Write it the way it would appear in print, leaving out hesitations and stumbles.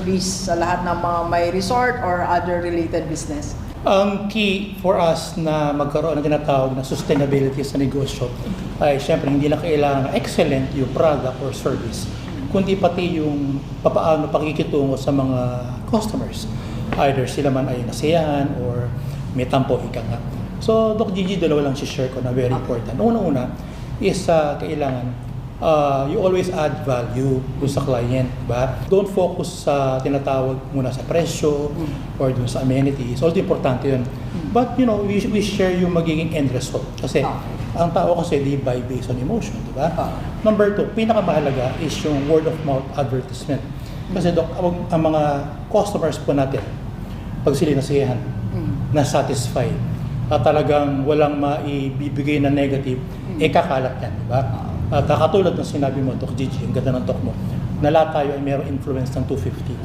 service sa lahat ng mga may resort or other related business? Ang key for us na magkaroon ng tinatawag na sustainability sa negosyo ay syempre hindi lang kailangan excellent yung product or service, kundi pati yung papaano pakikitungo sa mga customers. Either sila man ay nasiyahan or may tampo ika nga. So, Doc Gigi, dalawa lang si-share ko na very important. Una-una is kailangan you always add value sa client, diba? Don't focus sa tinatawag muna sa presyo or dun sa amenities. Although importante yun. But, we share yung magiging end result. Kasi, ang tao kasi they buy based on emotion, diba? Number 2, pinakamahalaga is yung word of mouth advertisement. Kasi, Doc, ang mga customers po natin, pag sila nasiyahan, na-satisfied, at talagang walang maibibigay na negative, kakalat yan, diba? At katulad ng sinabi mo, Doc Gigi, ang ganda ng talk mo, na lahat tayo ay mayroong influence ng 250.